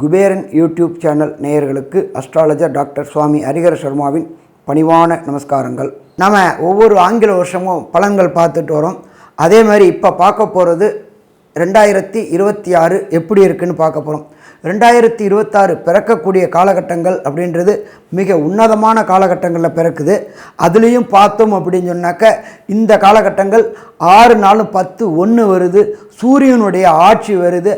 Kuberan YouTube channel நேயர்களுக்கு astrologer doctor சுவாமி ஹரிஹர சர்மாவின் பணிவான நமஸ்காரங்கள். நம்ம ஒவ்வொரு ஆங்கில வருஷமும் பலன்கள் பார்த்துட்டு வரோம். அதே மாதிரி இப்போ பார்க்க போகிறது 2026 எப்படி இருக்குன்னு பார்க்க போகிறோம். 2026 பிறக்கக்கூடிய காலகட்டங்கள் அப்படின்றது மிக உன்னதமான காலகட்டங்களில் பிறக்குது. அதுலேயும் பார்த்தோம் அப்படின்னு சொன்னாக்க இந்த காலகட்டங்கள் 6 4 10 1 வருது. சூரியனுடைய ஆட்சி வருது.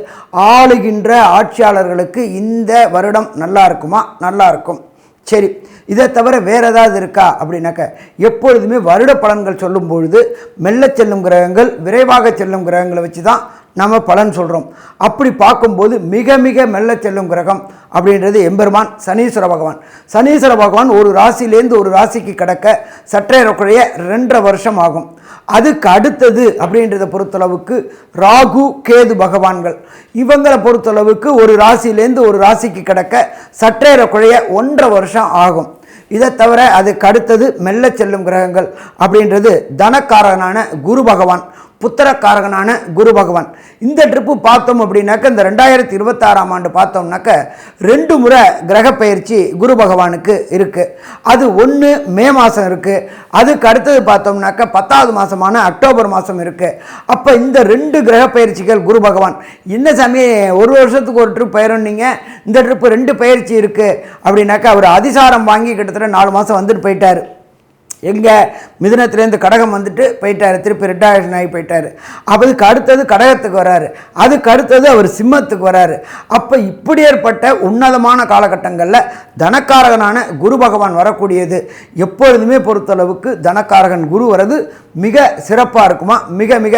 ஆளுகின்ற ஆட்சியாளர்களுக்கு இந்த வருடம் நல்லா இருக்குமா? நல்லா இருக்கும். சரி, இதை தவிர வேறு ஏதாவது இருக்கா அப்படின்னாக்க எப்பொழுதுமே வருட பலன்கள் சொல்லும் பொழுது மெல்ல செல்லும் கிரகங்கள் விரைவாக செல்லும் கிரகங்களை வச்சு தான் நம்ம பலன் சொல்கிறோம். அப்படி பார்க்கும்போது மிக மிக மெல்ல செல்லும் கிரகம் அப்படின்றது எம்பெருமான் சனீஸ்வர பகவான். சனீஸ்வர பகவான் ஒரு ராசியிலேருந்து ஒரு ராசிக்கு கடக்க சற்றேறக்குறைய 2.5 வருஷம் ஆகும். அதுக்கு அடுத்தது அப்படின்றத பொறுத்தளவுக்கு ராகு கேது பகவான்கள் இவங்களை பொறுத்தளவுக்கு ஒரு ராசியிலேருந்து ஒரு ராசிக்கு கடக்க சற்றேறக்குறைய 1.5 வருஷம் ஆகும். இதை தவிர அதுக்கு அடுத்தது மெல்ல செல்லும் கிரகங்கள் அப்படின்றது தனக்காரகனான குரு பகவான், புத்திரக்காரகனான குரு பகவான். இந்த ட்ரிப்பு பார்த்தோம் அப்படின்னாக்க இந்த 2026ஆம் ஆண்டு பார்த்தோம்னாக்க 2 முறை கிரக பயிற்சி குரு பகவானுக்கு இருக்குது. அது ஒன்று மே மாதம் இருக்குது. அதுக்கு அடுத்தது பார்த்தோம்னாக்க 10வது மாதமான அக்டோபர் மாதம் இருக்குது. அப்போ இந்த 2 கிரக பயிற்சிகள் குரு பகவான் என்ன சாமி ஒரு வருஷத்துக்கு ஒரு ட்ரிப் பயிரன்னீங்க, இந்த ட்ரிப்பு 2 பயிற்சி இருக்குது அப்படின்னாக்க அவர் அதிசாரம் வாங்கி கிட்டத்தட்ட 4 மாதம் வந்துட்டு போயிட்டார். எங்கே மிதுனத்துலேருந்து கடகம் வந்துட்டு போயிட்டார், திருப்பி ரிட்டாயர்ஷன் ஆகி போயிட்டார். அதுக்கு அடுத்தது கடகத்துக்கு வராரு, அதுக்கு அடுத்தது அவர் சிம்மத்துக்கு வராரு. அப்போ இப்படி ஏற்பட்ட உன்னதமான காலகட்டங்களில் தனக்காரகனான குரு பகவான் வரக்கூடியது எப்பொழுதுமே பொறுத்தளவுக்கு தனக்காரகன் குரு வர்றது மிக சிறப்பாக இருக்குமா? மிக மிக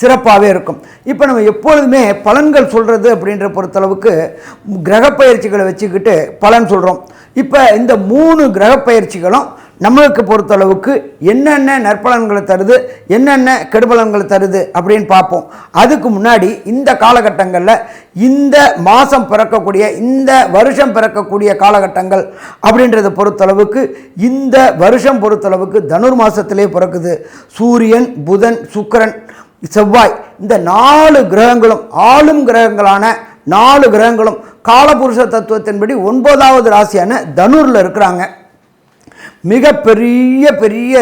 சிறப்பாகவே இருக்கும். இப்போ நம்ம எப்பொழுதுமே பலன்கள் சொல்கிறது அப்படின்ற பொறுத்தளவுக்கு கிரக பயிற்சிகளை வச்சுக்கிட்டு பலன் சொல்கிறோம். இப்போ இந்த 3 கிரக பயிற்சிகளும் நம்மளுக்கு பொறுத்தளவுக்கு என்னென்ன நற்பலன்களை தருது, என்னென்ன கெடுபலன்களை தருது அப்படின்னு பார்ப்போம். அதுக்கு முன்னாடி இந்த காலகட்டங்களில் இந்த மாதம் பிறக்கக்கூடிய இந்த வருஷம் பிறக்கக்கூடிய காலகட்டங்கள் அப்படின்றத பொறுத்தளவுக்கு இந்த வருஷம் பொறுத்தளவுக்கு தனுர் மாதத்திலே பிறக்குது. சூரியன், புதன், சுக்கிரன், செவ்வாய் இந்த 4 கிரகங்களும் ஆளும் கிரகங்களான 4 கிரகங்களும் காலபுருஷ தத்துவத்தின்படி 9வது ராசியான தனுரில் இருக்கிறாங்க. மிக பெரிய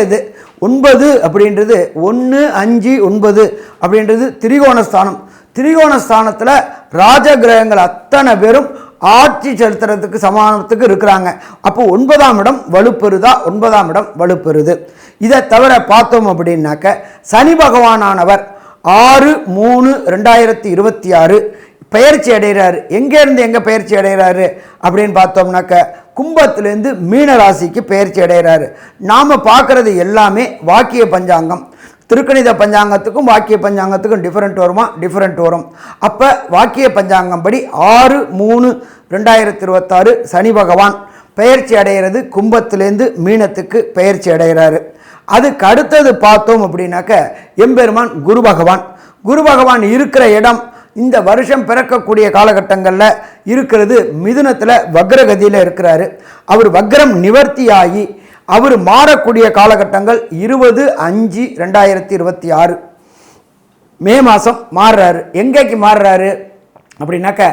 இது 9 அப்படின்றது 1 5 9 அப்படின்றது திரிகோணஸ்தானம். திரிகோணஸ்தானத்தில் ராஜ கிரகங்கள் அத்தனை பேரும் ஆட்சி செலுத்துறதுக்கு சமானத்துக்கு இருக்கிறாங்க. அப்போ 9ஆம் இடம் வலுப்பெறுதா? 9ஆம் இடம் வலுப்பெறுது. இதை தவிர பார்த்தோம் அப்படின்னாக்க சனி பகவானானவர் 6/3/2026 பயிற்சி அடைகிறாரு. எங்கேருந்து எங்கே பயிற்சி அடைகிறாரு அப்படின்னு பார்த்தோம்னாக்க கும்பத்திலேருந்து மீன ராசிக்கு பயிற்சி அடைகிறாரு. நாம் பார்க்குறது எல்லாமே வாக்கிய பஞ்சாங்கம். திருக்கணித பஞ்சாங்கத்துக்கும் வாக்கிய பஞ்சாங்கத்துக்கும் டிஃப்ரெண்ட் வருமா? டிஃப்ரெண்ட் வரும். அப்போ வாக்கிய பஞ்சாங்கம் படி 6/3/2026 சனி பகவான் பயிற்சி அடைகிறது. கும்பத்திலேருந்து மீனத்துக்கு பயிற்சி அடைகிறாரு. அதுக்கு அடுத்தது பார்த்தோம் அப்படின்னாக்க எம்பெருமான் குரு பகவான். குரு பகவான் இருக்கிற இடம் இந்த வருஷம் பிறக்கக்கூடிய காலகட்டங்களில் இருக்கிறது மிதுனத்தில் வக்ரகதியில் இருக்கிறாரு. அவர் வக்ரம் நிவர்த்தியாகி அவர் மாறக்கூடிய காலகட்டங்கள் 20/5/2026 மே மாதம் மாறுறாரு. எங்கேக்கு மாறுறாரு அப்படின்னாக்க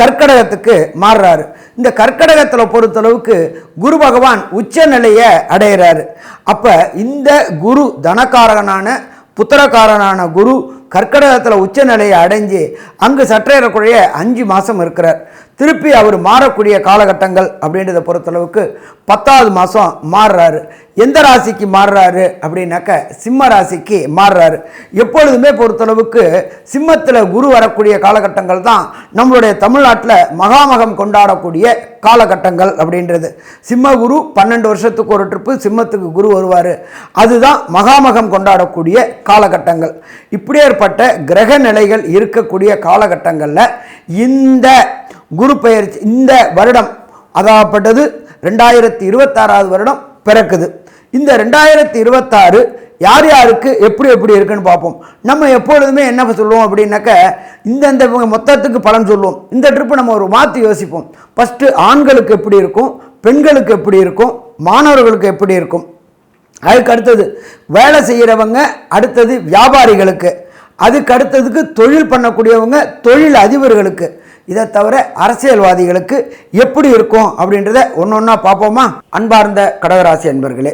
கர்க்கடகத்துக்கு மாறுறாரு. இந்த கர்க்கடகத்தில் பொறுத்தளவுக்கு குரு பகவான் உச்ச நிலையை அடைகிறாரு. அப்போ இந்த குரு தனக்காரகனான புத்திரக்காரனான குரு கர்க்கடகத்தில் உச்ச நிலையை அடைஞ்சு அங்கு சற்றேறக்குறைய 5 மாதம் இருக்கிறார். திருப்பி அவர் மாறக்கூடிய காலகட்டங்கள் அப்படின்றத பொறுத்தளவுக்கு 10வது மாதம் மாறுறாரு. எந்த ராசிக்கு மாறுறாரு அப்படின்னாக்க சிம்ம ராசிக்கு மாறுறாரு. எப்பொழுதுமே பொறுத்தளவுக்கு சிம்மத்தில் குரு வரக்கூடிய காலகட்டங்கள் தான் நம்மளுடைய தமிழ்நாட்டில் மகாமகம் கொண்டாடக்கூடிய காலகட்டங்கள் அப்படின்றது. சிம்ம குரு 12 வருஷத்துக்கு ஒரு ட்ரிப்பு சிம்மத்துக்கு குரு வருவார். அதுதான் மகாமகம் கொண்டாடக்கூடிய காலகட்டங்கள். இப்படி ஏற்பட்ட கிரக நிலைகள் இருக்கக்கூடிய காலகட்டங்களில் இந்த குரு பெயர்ச்சி இந்த வருடம் அதாகப்பட்டது 2026வது வருடம் பிறக்குது. இந்த 2026 யார் யாருக்கு எப்படி இருக்குன்னு பார்ப்போம். நம்ம எப்பொழுதுமே என்ன சொல்லுவோம் அப்படின்னாக்க இந்த மொத்தத்துக்கு பலன் சொல்லுவோம். இந்த ட்ரிப்பு நம்ம ஒரு மாற்றி யோசிப்போம். ஃபஸ்ட்டு ஆண்களுக்கு எப்படி இருக்கும், பெண்களுக்கு எப்படி இருக்கும், மாணவர்களுக்கு எப்படி இருக்கும் அதுக்கு அடுத்தது வேலை செய்கிறவங்க, அடுத்தது வியாபாரிகளுக்கு, அதுக்கு அடுத்ததுக்கு தொழில் பண்ணக்கூடியவங்க, தொழில் அதிபர்களுக்கு, இதை தவிர அரசியல்வாதிகளுக்கு எப்படி இருக்கும் அப்படின்றத ஒன்று ஒன்றா பார்ப்போமா? அன்பார்ந்த கடகராசி அன்பர்களே,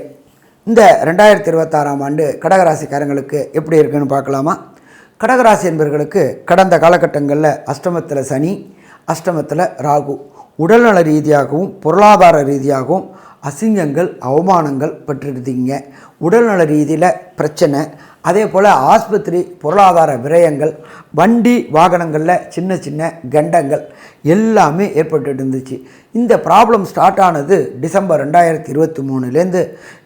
இந்த 2026ஆம் ஆண்டு கடகராசிக்காரங்களுக்கு எப்படி இருக்குன்னு பார்க்கலாமா? கடகராசி என்பவர்களுக்கு கடந்த காலகட்டங்களில் அஷ்டமத்தில் சனி, அஷ்டமத்தில் ராகு, உடல்நல ரீதியாகவும் பொருளாதார ரீதியாகவும் அசிங்கங்கள், அவமானங்கள் பெற்றிருந்தீங்க. உடல்நல ரீதியில் பிரச்சனை, அதே போல் ஆஸ்பத்திரி, பொருளாதார விரயங்கள், வண்டி வாகனங்களில் சின்ன சின்ன கண்டங்கள் எல்லாமே ஏற்பட்டு இருந்துச்சு. இந்த ப்ராப்ளம் ஸ்டார்ட் ஆனது டிசம்பர் 2023லேருந்து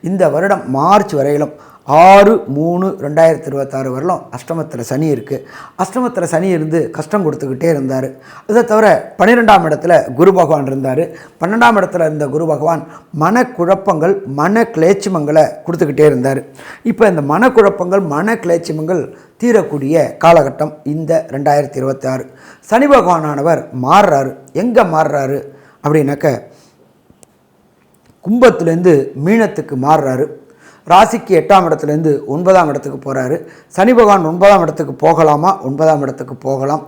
இந்த வருடம் மார்ச் வரையிலும் 6/3/2026 வரலும் அஷ்டமத்தில் சனி இருக்குது. அஷ்டமத்தில் சனி இருந்து கஷ்டம் கொடுத்துக்கிட்டே இருந்தார். அதை தவிர 12ஆம் இடத்துல குரு பகவான் இருந்தார். 12ஆம் இடத்துல இருந்த குரு பகவான் மனக்குழப்பங்கள், மன கிளேச்சிமங்களை கொடுத்துக்கிட்டே இருந்தார். இப்போ இந்த மனக்குழப்பங்கள், மன கிளேச்சிமங்கள் தீரக்கூடிய காலகட்டம் இந்த 2026. சனி பகவானானவர் மாறுறாரு. எங்கே மாறுறாரு அப்படின்னாக்க கும்பத்துலேருந்து மீனத்துக்கு மாறுறாரு. ராசிக்கு 8ஆம் இடத்துலேருந்து 9ஆம் இடத்துக்கு போகிறாரு. சனி பகவான் 9ஆம் இடத்துக்கு போகலாமா? 9ஆம் இடத்துக்கு போகலாம்.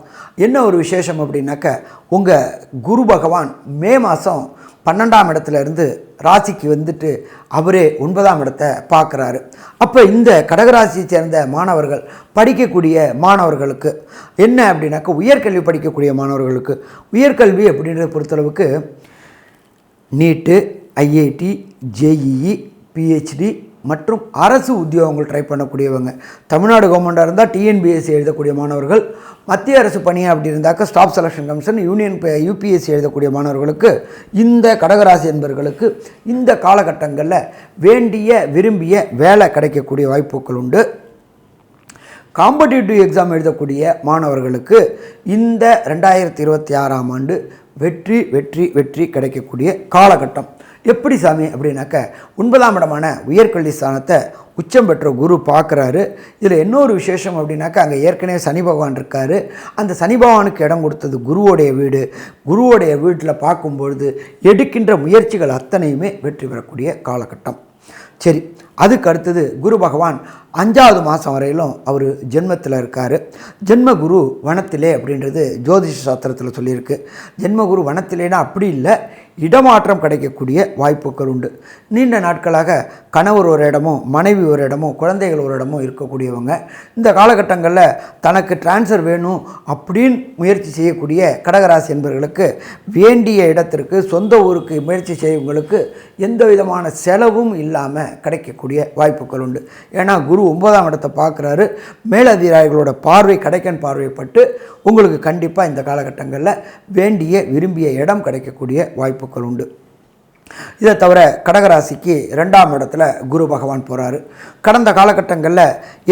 என்ன ஒரு விசேஷம் அப்படின்னாக்க, உங்கள் குரு பகவான் மே மாதம் 12ஆம் இடத்துல இருந்து ராசிக்கு வந்துட்டு அவரே 9ஆம் இடத்தை பார்க்குறாரு. அப்போ இந்த கடகராசியை சேர்ந்த மாணவர்கள், படிக்கக்கூடிய மாணவர்களுக்கு என்ன அப்படின்னாக்க, உயர்கல்வி படிக்கக்கூடிய மாணவர்களுக்கு உயர்கல்வி அப்படின்றத பொறுத்தளவுக்கு நீட்டு, ஐஐடி, ஜேஇஇ, பிஹெச்டி மற்றும் அரசு உத்தியோகங்கள் ட்ரை பண்ணக்கூடியவங்க, தமிழ்நாடு கவர்மெண்ட்டாக இருந்தால் டிஎன்பிஎஸ்சி எழுதக்கூடிய மாணவர்கள், மத்திய அரசு பணி அப்படி இருந்தாக்க ஸ்டாஃப் செலெக்ஷன் கமிஷன், யூபிஎஸ்சி எழுதக்கூடிய மாணவர்களுக்கு, இந்த கடகராசி என்பவர்களுக்கு இந்த காலகட்டங்களில் வேண்டிய விரும்பிய வேலை கிடைக்கக்கூடிய வாய்ப்புகள் உண்டு. காம்படிட்டிவ் எக்ஸாம் எழுதக்கூடிய மாணவர்களுக்கு இந்த 2026ஆம் ஆண்டு வெற்றி வெற்றி வெற்றி கிடைக்கக்கூடிய காலகட்டம். எப்படி சாமி அப்படின்னாக்க, 9ஆம் இடமான உயர்கல்வி ஸ்தானத்தை உச்சம் பெற்ற குரு பார்க்குறாரு. இதில் இன்னொரு விசேஷம் அப்படின்னாக்க, அங்கே ஏற்கனவே சனி பகவான் இருக்கார். அந்த சனி பகவானுக்கு இடம் கொடுத்தது குருவோடைய வீடு. குருவோடைய வீட்டில் பார்க்கும்பொழுது எடுக்கின்ற முயற்சிகள் அத்தனையுமே வெற்றி பெறக்கூடிய காலகட்டம். சரி, அதுக்கு அடுத்தது குரு பகவான் 5வது மாதம் வரையிலும் அவர் ஜென்மத்தில் இருக்கார். ஜென்மகுரு வனத்திலே அப்படின்றது ஜோதிஷ சாஸ்திரத்தில் சொல்லியிருக்கு. ஜென்மகுரு வனத்திலேனா அப்படி இல்லை, இடமாற்றம் கிடைக்கக்கூடிய வாய்ப்புகள் உண்டு. நீண்ட நாட்களாக கணவர் ஒரு இடமும், மனைவி ஒரு இடமும், குழந்தைகள் ஒரு இடமும் இருக்கக்கூடியவங்க இந்த காலகட்டங்களில் தனக்கு டிரான்ஸ்ஃபர் வேணும் அப்படின்னு முயற்சி செய்யக்கூடிய கடகராசி என்பவர்களுக்கு வேண்டிய இடத்திற்கு, சொந்த ஊருக்கு முயற்சி செய்யவங்களுக்கு எந்த விதமான செலவும் இல்லாமல் கிடைக்கக்கூடிய வாய்ப்புகள் உண்டு. ஏன்னா குரு 9ஆம் இடத்தை பார்க்குறாரு. மேலதிகாரிகளோட பார்வை, கடைக்கன் பார்வைப்பட்டு உங்களுக்கு கண்டிப்பாக இந்த காலகட்டங்களில் வேண்டிய விரும்பிய இடம் கிடைக்கக்கூடிய வாய்ப்புகள் உண்டு. இதை தவிர கடகராசிக்கு 2ஆம் இடத்துல குரு பகவான் போகிறாரு. கடந்த காலகட்டங்களில்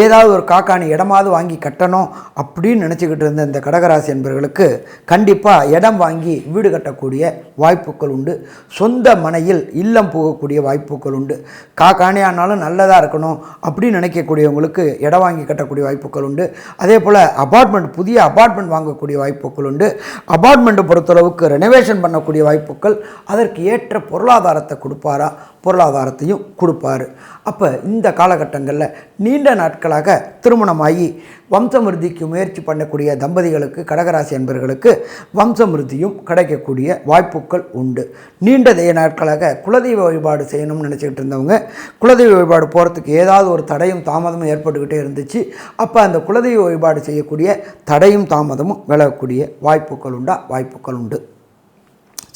ஏதாவது ஒரு காக்காணி இடமாவது வாங்கி கட்டணும் அப்படின்னு நினச்சிக்கிட்டு இருந்த இந்த கடகராசி என்பவர்களுக்கு கண்டிப்பாக இடம் வாங்கி வீடு கட்டக்கூடிய வாய்ப்புகள் உண்டு. சொந்த மனையில் இல்லம் போகக்கூடிய வாய்ப்புகள் உண்டு. காக்காணி ஆனாலும் நல்லதாக இருக்கணும் அப்படின்னு நினைக்கக்கூடியவங்களுக்கு இடம் வாங்கி கட்டக்கூடிய வாய்ப்புகள் உண்டு. அதே போல் அபார்ட்மெண்ட், புதிய அபார்ட்மெண்ட் வாங்கக்கூடிய வாய்ப்புகள் உண்டு. அபார்ட்மெண்ட்டை பொறுத்தளவுக்கு ரெனோவேஷன் பண்ணக்கூடிய வாய்ப்புகள், அதற்கு ஏற்ற பொருளாதாரத்தை கொடுப்பாரா? பொருளாதாரத்தையும் கொடுப்பார். அப்போ இந்த காலகட்டங்களில் நீண்ட நாட்களாக திருமணமாகி வம்சமிருதிக்கு முயற்சி பண்ணக்கூடிய தம்பதிகளுக்கு, கடகராசி என்பவர்களுக்கு வம்சமிருதியும் கிடைக்கக்கூடிய வாய்ப்புகள் உண்டு. நீண்ட நாட்களாக குலதெய்வ வழிபாடு செய்யணும்னு நினச்சிக்கிட்டு இருந்தவங்க, குலதெய்வ வழிபாடு போகிறதுக்கு ஏதாவது ஒரு தடையும் தாமதமும் ஏற்பட்டுக்கிட்டே இருந்துச்சு. அப்போ அந்த குலதெய்வ வழிபாடு செய்யக்கூடிய தடையும் தாமதமும் விலகக்கூடிய வாய்ப்புகள் உண்டு.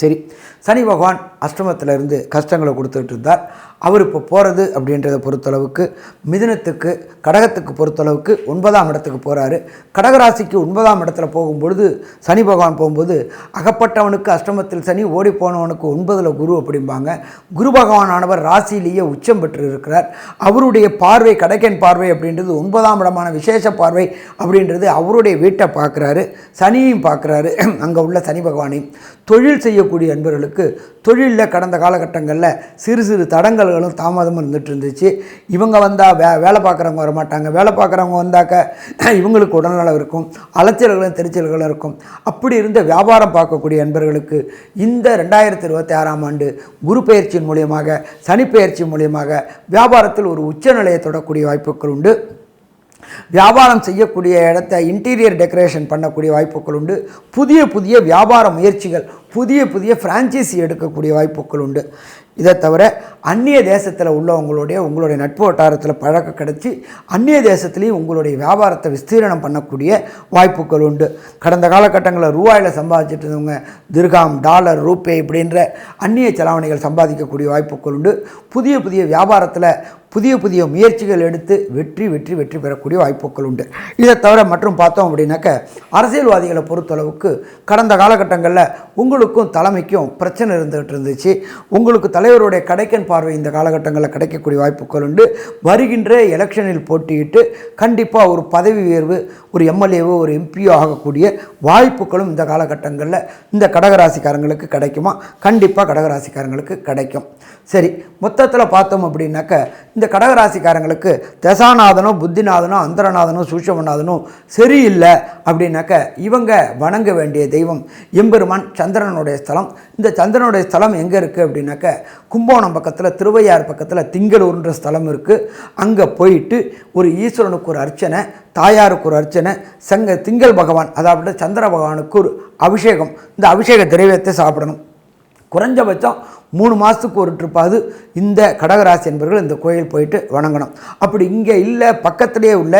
சரி, சனி பகவான் அஷ்டமத்திலிருந்து கஷ்டங்களை கொடுத்துட்டு இருந்தார். அவர் இப்போ போகிறது அப்படின்றத பொறுத்தளவுக்கு மிதுனத்துக்கு, கடகத்துக்கு பொறுத்தளவுக்கு 9ஆம் இடத்துக்கு போகிறாரு. கடகராசிக்கு 9ஆம் இடத்துல போகும்பொழுது சனி பகவான் போகும்போது, அகப்பட்டவனுக்கு அஷ்டமத்தில் சனி, ஓடி போனவனுக்கு 9ல் குரு அப்படிம்பாங்க. குரு பகவானானவர் ராசியிலேயே உச்சம் பெற்று இருக்கிறார். அவருடைய பார்வை, கடகன் பார்வை அப்படின்றது 9ஆம் இடமான விசேஷ பார்வை அப்படின்றது அவருடைய வீட்டை பார்க்குறாரு. சனியையும் பார்க்குறாரு, அங்கே உள்ள சனி பகவானையும். தொழில் செய்யக்கூடிய அன்பர்களுக்கு தொழிலில் கடந்த காலகட்டங்களில் சிறு சிறு தடங்கள் தடங்கல்களும் தாமதமும் இருந்துகிட்டு இருந்துச்சு. இவங்க வந்தால் வேலை பார்க்குறவங்க வரமாட்டாங்க, வேலை பார்க்குறவங்க வந்தாக்க இவங்களுக்கு உடல்நலம் இருக்கும், அலைச்சல்களும் தெரிச்சல்களும் இருக்கும். அப்படி இருந்த வியாபாரம் பார்க்கக்கூடிய நண்பர்களுக்கு இந்த 2026ஆம் ஆண்டு குரு பெயர்ச்சியின் மூலியமாக, சனி பெயர்ச்சி மூலியமாக வியாபாரத்தில் ஒரு உச்சநிலையை தொடக்கூடிய வாய்ப்புகள் உண்டு. வியாபாரம் செய்யக்கூடிய இடத்த இன்டீரியர் டெக்கரேஷன் பண்ணக்கூடிய வாய்ப்புகள் உண்டு. புதிய புதிய வியாபார முயற்சிகள், புதிய புதிய ஃப்ரான்ச்சைசி எடுக்கக்கூடிய வாய்ப்புகள் உண்டு. இதை தவிர அந்நிய தேசத்தில் உங்களுடைய நட்பு வட்டாரத்தில் பழக்கம் கிடச்சி அந்நிய தேசத்துலேயும் உங்களுடைய வியாபாரத்தை விஸ்தீரணம் பண்ணக்கூடிய வாய்ப்புகள் உண்டு. கடந்த காலகட்டங்களில் ரூபாயில் சம்பாதிச்சுட்டு இருந்தவங்க திர்ஹாம், டாலர், ரூபே இப்படின்ற அந்நிய செலாவணிகள் சம்பாதிக்கக்கூடிய வாய்ப்புகள் உண்டு. புதிய புதிய வியாபாரத்தில் புதிய புதிய முயற்சிகள் எடுத்து வெற்றி பெறக்கூடிய வாய்ப்புகள் உண்டு. இதை தவிர மற்றும் பார்த்தோம் அப்படின்னாக்க அரசியல்வாதிகளை பொறுத்தளவுக்கு கடந்த காலகட்டங்களில் உங்களுக்கும் தலைமைக்கும் பிரச்சனை இருந்துச்சு. உங்களுக்கு தலைவருடைய கடைக்கன் பார்வை இந்த காலகட்டங்களில் கிடைக்கக்கூடிய வாய்ப்புகள் உண்டு. வருகின்ற எலெக்ஷனில் போட்டியிட்டு கண்டிப்பாக ஒரு பதவி உயர்வு, ஒரு எம்எல்ஏவோ ஒரு எம்பியோ ஆகக்கூடிய வாய்ப்புகளும் இந்த காலகட்டங்களில் இந்த கடகராசிக்காரங்களுக்கு கிடைக்குமா? கண்டிப்பாக கடகராசிக்காரங்களுக்கு கிடைக்கும். சரி, மொத்தத்தில் பார்த்தோம் அப்படின்னாக்க இந்த கடகராசிக்காரங்களுக்கு தசாநாதனோ, புத்திநாதனோ, அந்தரநாதனோ, சூட்சமநாதனோ சரியில்லை அப்படின்னாக்க இவங்க வணங்க வேண்டிய தெய்வம் எம்பெருமான் சந்திரனுடைய ஸ்தலம். இந்த சந்திரனுடைய ஸ்தலம் எங்கே இருக்குது அப்படின்னாக்க கும்போணம் பக்கத்தில், திருவையாறு பக்கத்தில் திங்களூர்ன்ற ஸ்தலம் இருக்குது. அங்கே போயிட்டு ஒரு ஈஸ்வரனுக்கு ஒரு அர்ச்சனை, தாயாருக்கு ஒரு அர்ச்சனை, திங்கள் பகவான் அதாவது சந்திர பகவானுக்கு ஒரு அபிஷேகம், இந்த அபிஷேக திரவியத்தை சாப்பிடணும். குறைஞ்சபட்சம் 3 மாதத்துக்கு ஒரு ட்ரிப்பாவது இந்த கடகராசி என்பவர்கள் இந்த கோயில் போயிட்டு வணங்கணும். அப்படி இங்கே இல்லை, பக்கத்திலே உள்ள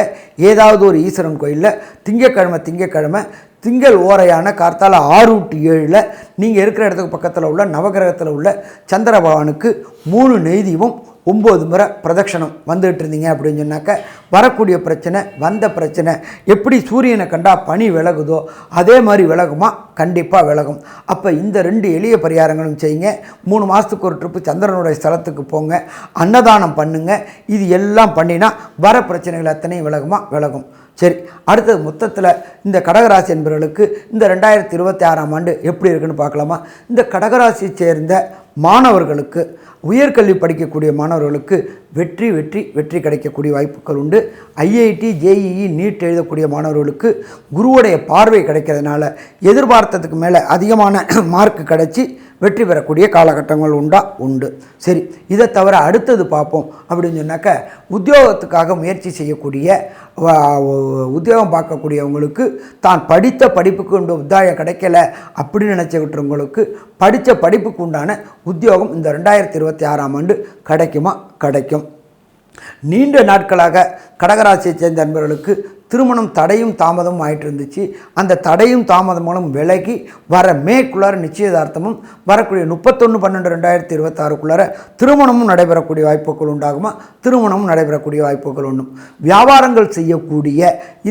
ஏதாவது ஒரு ஈஸ்வரன் கோயிலில் திங்கக்கிழமை திங்கள் ஓரையான கார்த்தால 6 to 7 நீங்கள் இருக்கிற இடத்துக்கு பக்கத்தில் உள்ள நவகிரகத்தில் உள்ள சந்திர பகவானுக்கு 3 நெய்தீபம் 9 முறை பிரதட்சணம் வந்துகிட்டு இருந்தீங்க அப்படின்னு சொன்னாக்க வரக்கூடிய பிரச்சனை, வந்த பிரச்சனை எப்படி சூரியனை கண்டா பனி விலகுதோ அதே மாதிரி விலகுமா? கண்டிப்பாக விலகும். அப்போ இந்த 2 எளிய பரிகாரங்களும் செய்யுங்க. 3 மாதத்துக்கு ஒரு ட்ரிப்பு சந்திரனுடைய ஸ்தலத்துக்கு போங்க, அன்னதானம் பண்ணுங்க. இது எல்லாம் பண்ணினா வர பிரச்சனைகள் அத்தனையும் விலகும். சரி, அடுத்தது மொத்தத்தில் இந்த கடகராசி என்பவர்களுக்கு இந்த 2026ஆம் ஆண்டு எப்படி இருக்குன்னு பார்க்கலாமா? இந்த கடகராசியை சேர்ந்த மாணவர்களுக்கு, உயர்கல்வி படிக்கக்கூடிய மாணவர்களுக்கு வெற்றி கிடைக்கக்கூடிய வாய்ப்புகள் உண்டு. ஐஐடி, ஜேஇஇ, நீட் எழுதக்கூடிய மாணவர்களுக்கு குருவுடைய பார்வை கிடைக்கிறதுனால எதிர்பார்த்ததுக்கு மேலே அதிகமான மார்க் கிடைச்சி வெற்றி பெறக்கூடிய காலகட்டங்கள் உண்டு. சரி, இதை தவிர அடுத்தது பார்ப்போம் அப்படின்னு சொன்னாக்க உத்தியோகத்துக்காக முயற்சி செய்யக்கூடிய, உத்தியோகம் பார்க்கக்கூடியவங்களுக்கு தான் படித்த படிப்புக்கு உத்தியோகம் கிடைக்கல அப்படின்னு நினச்சிக்கிட்டவங்களுக்கு படித்த படிப்புக்கு உண்டான உத்தியோகம் இந்த 2026ஆம் ஆண்டு கிடைக்கும். நீண்ட நாட்களாக கடகராசியை சேர்ந்த நண்பர்களுக்கு திருமணம் தடையும் தாமதமும் ஆகிட்டு இருந்துச்சு. அந்த தடையும் தாமதமும் விலகி வர மேக்குள்ளார நிச்சயதார்த்தமும் வரக்கூடிய 31/12/2026க்குள்ளார திருமணமும் நடைபெறக்கூடிய வாய்ப்புகள் உண்டாகுமா? திருமணமும் நடைபெறக்கூடிய வாய்ப்புகள் உண்டு. வியாபாரங்கள் செய்யக்கூடிய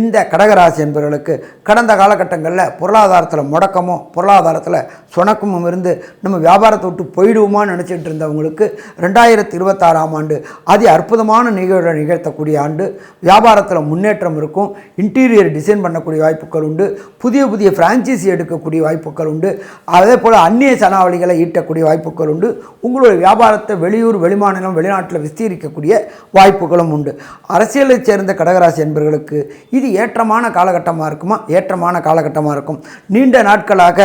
இந்த கடகராசி என்பவர்களுக்கு கடந்த காலகட்டங்களில் பொருளாதாரத்தில் முடக்கமோ, பொருளாதாரத்தில் சுணக்கமும் இருந்து நம்ம வியாபாரத்தை விட்டு போயிடுவோமான்னு நினச்சிட்டு இருந்தவங்களுக்கு 2026ஆம் ஆண்டு அதி அற்புதமான நிகழ்த்தக்கூடிய ஆண்டு. வியாபாரத்தில் முன்னேற்றம் இருக்கும். இன்டீரியர் டிசைன் பண்ணக்கூடிய வாய்ப்புகள் உண்டு. புதிய புதிய ஃப்ரான்ச்சைசி எடுக்கக்கூடிய வாய்ப்புகள் உண்டு. அதே போல் அந்நிய சனாவளிகளை ஈட்டக்கூடிய வாய்ப்புகள் உண்டு. உங்களுடைய வியாபாரத்தை வெளியூர், வெளிமாநிலம், வெளிநாட்டில் விஸ்தீரிக்கக்கூடிய வாய்ப்புகளும் உண்டு. அரசியலை சேர்ந்த கடகராசி என்பவர்களுக்கு இது ஏற்றமான காலகட்டமாக இருக்குமா? ஏற்றமான காலகட்டமாக இருக்கும். நீண்ட நாட்களாக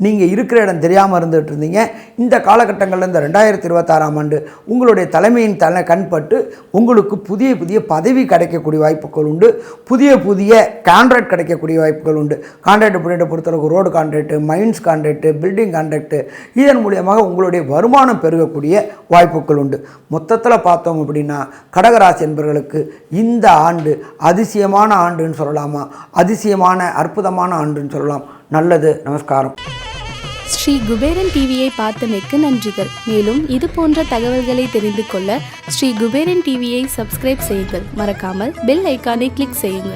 நீங்கள் இருக்கிற இடம் தெரியாமல் இருந்துகிட்டு இருந்தீங்க. இந்த காலகட்டங்களில் இந்த 2026ஆம் ஆண்டு உங்களுடைய தலைமையின் கண்பட்டு உங்களுக்கு புதிய புதிய பதவி கிடைக்கக்கூடிய வாய்ப்புகள் உண்டு. புதிய கான்ட்ராக்ட் கிடைக்கக்கூடிய வாய்ப்புகள் உண்டு. கான்ட்ராக்ட் பொறுத்தளவுக்கு road contract, mines contract, building contract, இதன் மூலியமாக உங்களுடைய வருமானம் பெருகக்கூடிய வாய்ப்புகள் உண்டு. மொத்தத்தில் பார்த்தோம் அப்படின்னா கடகராசி என்பவர்களுக்கு இந்த ஆண்டு அதிசயமான ஆண்டுன்னு சொல்லலாமா? அதிசயமான அற்புதமான ஆண்டுன்னு சொல்லலாம். நல்லது, நமஸ்காரம். ஸ்ரீ குபேரன் டிவியை பார்த்தமைக்கு நன்றிகள். மேலும் இது போன்ற தகவல்களை தெரிந்து கொள்ள ஸ்ரீ குபேரன் டிவியை சப்ஸ்கிரைப் செய்யுங்கள். மறக்காமல் பெல் ஐக்கானை கிளிக் செய்யுங்கள்.